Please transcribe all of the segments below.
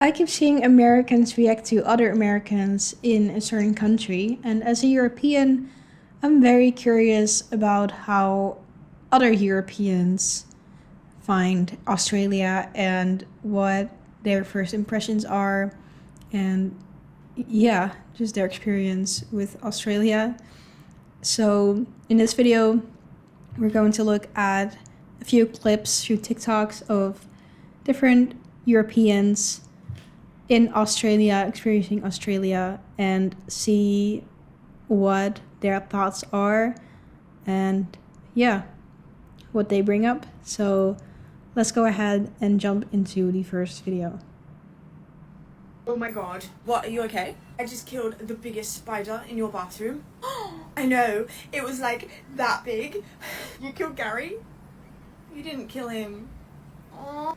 I keep seeing Americans react to other Americans in a certain country, and as a European, I'm very curious about how other Europeans find Australia and what their first impressions are, and yeah, just their experience with Australia. So, in this video, we're going to look at a few clips, few TikToks of different Europeans in Australia, experiencing Australia, and see what their thoughts are and yeah, what they bring up. So let's go ahead and jump into the first video. Oh my god. What, are you okay? I just killed the biggest spider in your bathroom. I know, it was like that big. You killed Gary? You didn't kill him. Aww.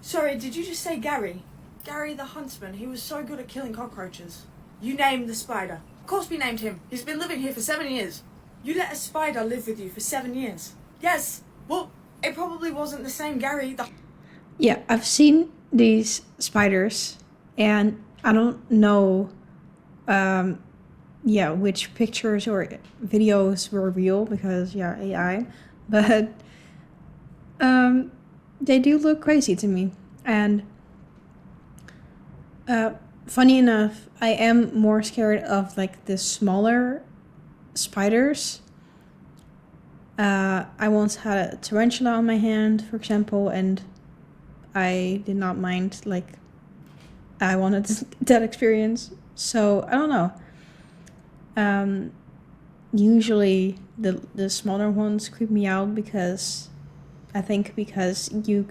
Sorry, did you just say Gary? Gary the huntsman, he was so good at killing cockroaches. You named the spider. Of course we named him. He's been living here for 7 years. You let a spider live with you for 7 years. Yes, well, it probably wasn't the same Gary. Yeah, I've seen these spiders and I don't know which pictures or videos were real because yeah, AI, but they do look crazy to me. And funny enough, I am more scared of like the smaller spiders. I once had a tarantula on my hand, for example, and I did not mind. Like, I wanted that experience. So I don't know. Usually the smaller ones creep me out because I think because you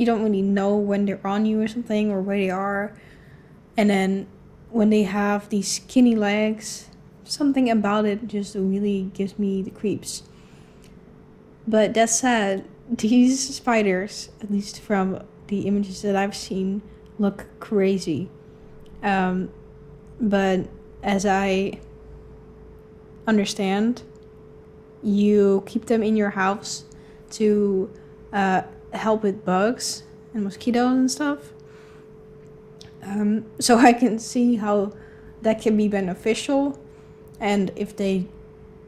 don't really know when they're on you or something or where they are. And then when they have these skinny legs, something about it just really gives me the creeps. But that said, these spiders, at least from the images that I've seen, look crazy. But as I understand, you keep them in your house to help with bugs and mosquitoes and stuff. So I can see how that can be beneficial, and if they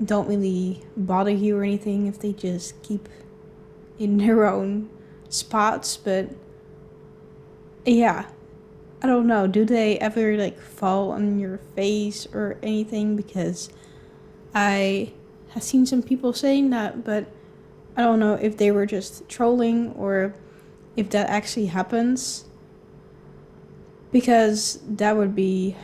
don't really bother you or anything, if they just keep in their own spots. But yeah, I don't know, do they ever like fall on your face or anything? Because I have seen some people saying that, but I don't know if they were just trolling or if that actually happens, because that would be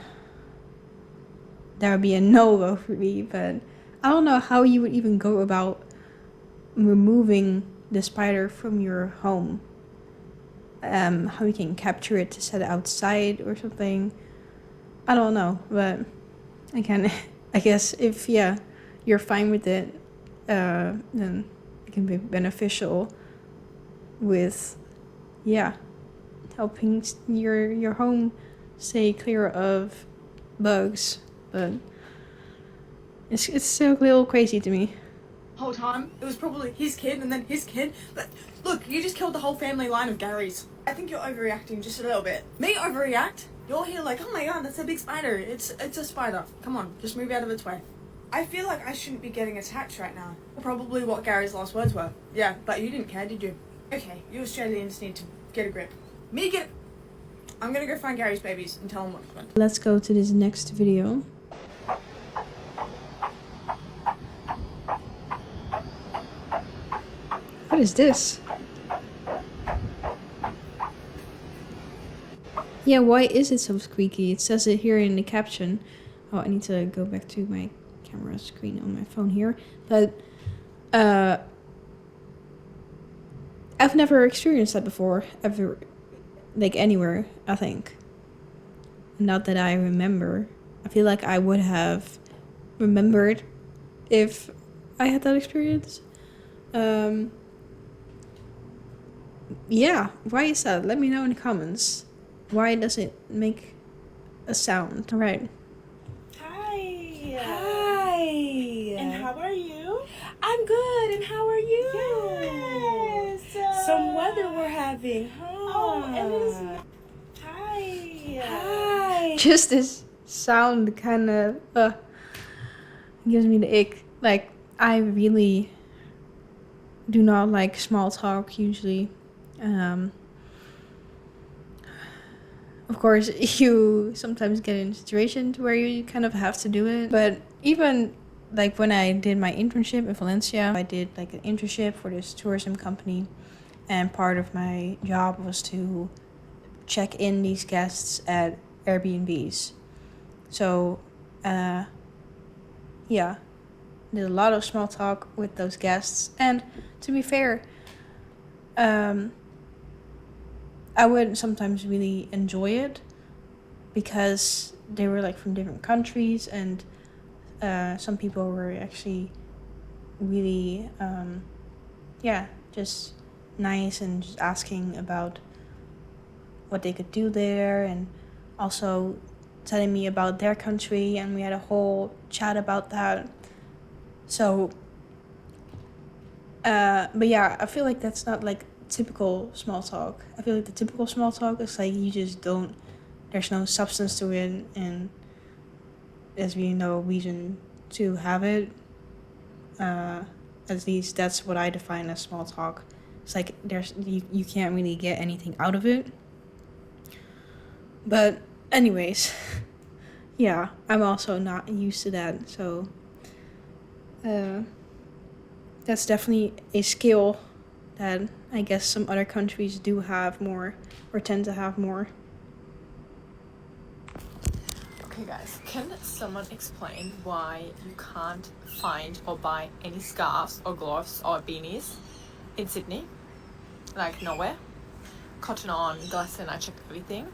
a no-go for me. But I don't know how you would even go about removing the spider from your home. How you can capture it to set it outside or something. I don't know, but again, I guess if you're fine with it, then it can be beneficial with helping your home stay clear of bugs. But it's still a little crazy to me. Whole time, it was probably his kid and then his kid. But look, you just killed the whole family line of Garys. I think you're overreacting just a little bit. Me overreact? You're here like, oh my god, that's a big spider. It's a spider. Come on, just move out of its way. I feel like I shouldn't be getting attacked right now. Probably what Gary's last words were. Yeah, but you didn't care, did you? Okay, you Australians need to get a grip. I'm gonna go find Gary's babies and tell them what happened. Let's go to this next video. What is this? Yeah, why is it so squeaky? It says it here in the caption. Oh, I need to go back to my camera screen on my phone here. But I've never experienced that before, ever, like anywhere, I think. Not that I remember. I feel like I would have remembered if I had that experience. Yeah, why is that? Let me know in the comments. Why does it make a sound? All right. Hi. Hi. And how are you? I'm good, and how are you? Yes. Some weather we're having, huh? it is. Hi. Hi. Just this sound kind of gives me the ick. Like, I really do not like small talk usually. Of course, you sometimes get in situations where you kind of have to do it. But even like when I did my internship in Valencia, I did like an internship for this tourism company. And part of my job was to check in these guests at Airbnbs. So, yeah, did a lot of small talk with those guests. And to be fair, I would sometimes really enjoy it because they were like from different countries, and some people were actually really, just nice and just asking about what they could do there, and also telling me about their country, and we had a whole chat about that. So, but yeah, I feel like that's not like typical small talk. I feel like the typical small talk is like you just don't, there's no substance to it, and there's really no reason to have it. At least that's what I define as small talk. It's like you can't really get anything out of it. But anyways, yeah, I'm also not used to that, so that's definitely a skill that I guess some other countries do have more, or tend to have more. Okay guys, can someone explain why you can't find or buy any scarves or gloves or beanies in Sydney? Like nowhere. Cotton On, Glasson, I checked everything.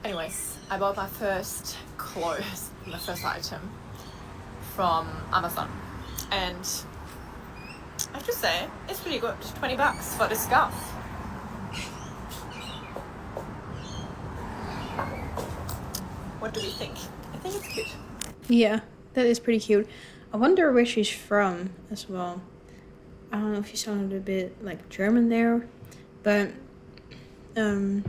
Anyways, I bought my first clothes, my first item from Amazon, and I have to say, it's pretty good. $20 for the scarf. What do we think? I think it's cute. Yeah, that is pretty cute. I wonder where she's from as well. I don't know if she sounded a bit like German there, but that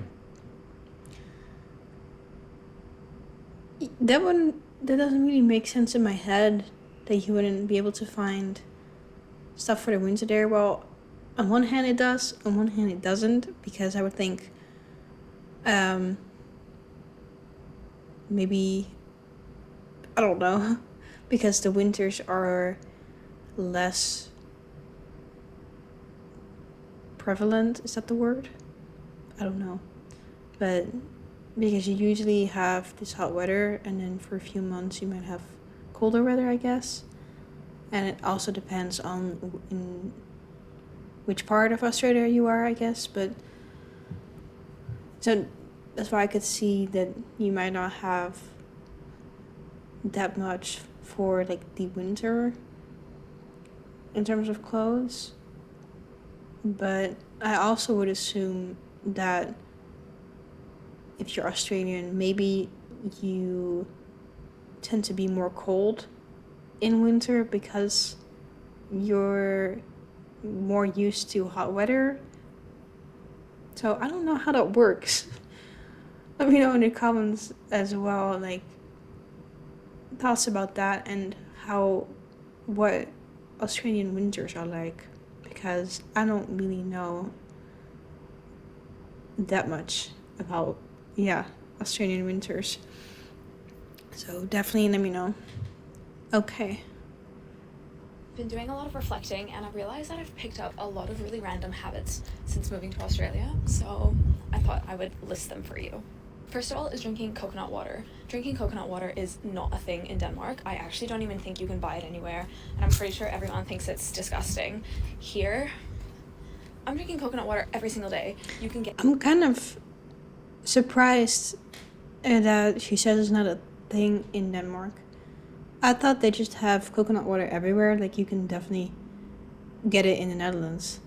doesn't really make sense in my head, that you wouldn't be able to find stuff for the winter there. Well, on one hand it does, on one hand it doesn't, because I would think maybe, I don't know, because the winters are less prevalent, is that the word? I don't know. But because you usually have this hot weather, and then for a few months you might have colder weather, I guess. And it also depends on in which part of Australia you are, I guess. But so that's why I could see that you might not have that much for like the winter in terms of clothes. But I also would assume that if you're Australian, maybe you tend to be more cold in winter because you're more used to hot weather. So I don't know how that works. Let me know in the comments as well, like, thoughts about that and what Australian winters are like, because I don't really know that much about Australian winters. So definitely let me know. Okay. Been doing a lot of reflecting, and I realized that I've picked up a lot of really random habits since moving to Australia, so I thought I would list them for you. First of all is drinking coconut water. Drinking coconut water is not a thing in Denmark. I actually don't even think you can buy it anywhere, and I'm pretty sure everyone thinks it's disgusting. Here, I'm drinking coconut water every single day. You can get... I'm kind of surprised that she says it's not a thing in Denmark. I thought they just have coconut water everywhere. Like, you can definitely get it in the Netherlands.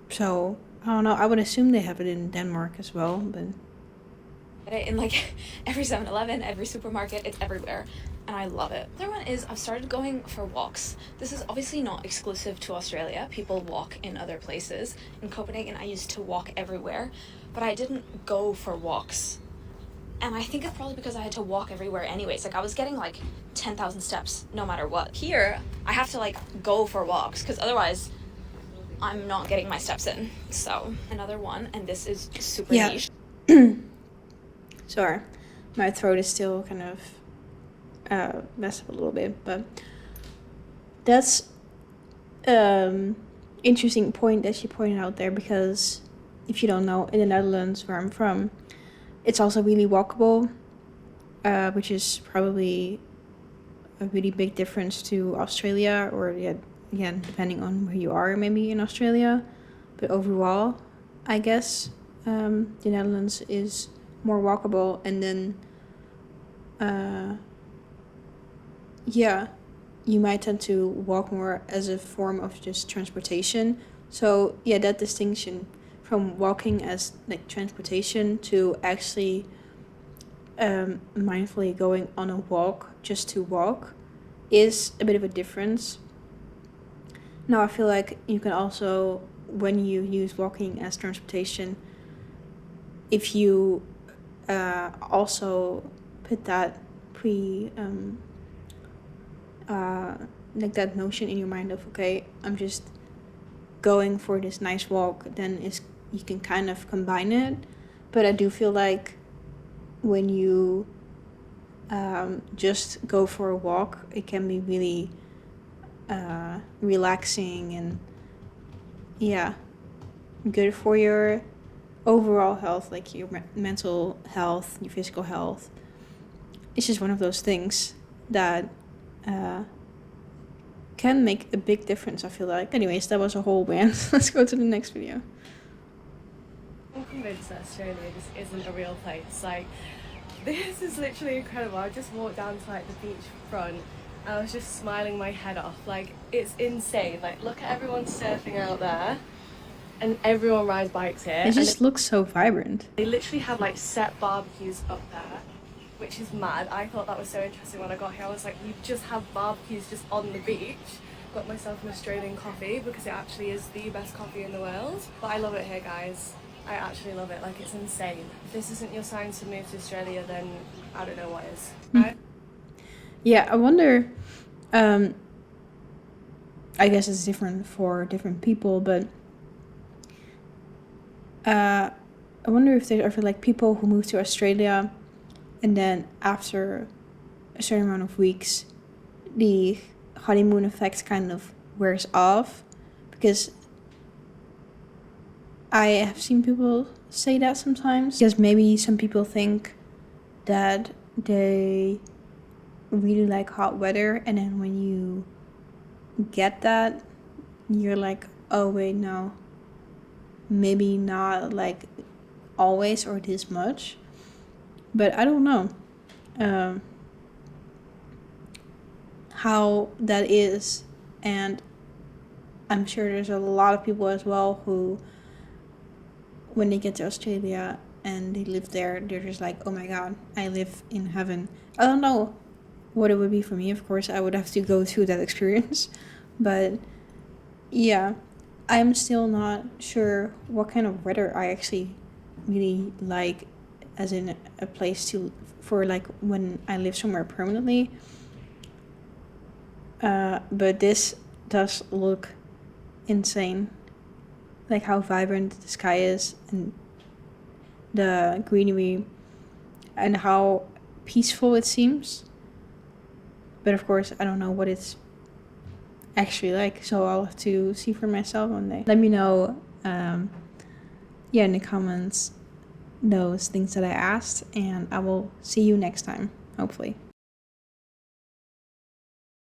So, I don't know. I would assume they have it in Denmark as well, but... Get it in, like, every 7-Eleven, every supermarket. It's everywhere. and I love it. The other one is I've started going for walks. This is obviously not exclusive to Australia. People walk in other places. In Copenhagen, I used to walk everywhere, but I didn't go for walks. And I think it's probably because I had to walk everywhere anyways. Like, I was getting like 10,000 steps no matter what. Here, I have to like go for walks because otherwise I'm not getting my steps in. So another one, and this is super niche. Sorry, my throat is still kind of messed up a little bit, but that's interesting point that she pointed out there, because if you don't know, in the Netherlands where I'm from, it's also really walkable, which is probably a really big difference to Australia, or again, depending on where you are, maybe in Australia. But overall, I guess the Netherlands is more walkable, and then you might tend to walk more as a form of just transportation. So that distinction from walking as like transportation to actually mindfully going on a walk just to walk is a bit of a difference. Now I feel like you can also, when you use walking as transportation, if you also put that like that notion in your mind of, okay, I'm just going for this nice walk, then you can kind of combine it. But I do feel like when you just go for a walk, it can be really relaxing and good for your overall health, like your mental health, your physical health. It's just one of those things that can make a big difference, I feel like. Anyways, that was a whole rant. Let's go to the next video. I'm convinced that Australia just isn't a real place. Like, this is literally incredible. I just walked down to like the beach front and I was just smiling my head off. Like, it's insane. Like, look at everyone surfing out there and everyone rides bikes here. It just looks so vibrant. They literally have like set barbecues up there, which is mad. I thought that was so interesting when I got here. I was like, you just have barbecues just on the beach. Got myself an Australian coffee because it actually is the best coffee in the world. But I love it here, guys. I actually love it. Like, it's insane. If this isn't your sign to move to Australia, then I don't know what is. I wonder, I guess it's different for different people, but I wonder if there are like people who move to Australia and then after a certain amount of weeks, the honeymoon effect kind of wears off, because I have seen people say that sometimes, because maybe some people think that they really like hot weather, and then when you get that, you're like, oh wait, no, maybe not like always or this much. But I don't know how that is, and I'm sure there's a lot of people as well who, when they get to Australia and they live there, they're just like, oh my god, I live in heaven. I don't know what it would be for me. Of course, I would have to go through that experience, but I'm still not sure what kind of weather I actually really like, as in a place for like when I live somewhere permanently. But this does look insane, like how vibrant the sky is and the greenery and how peaceful it seems. But of course, I don't know what it's actually like, so I'll have to see for myself one day. Let me know in the comments those things that I asked, and I will see you next time, hopefully.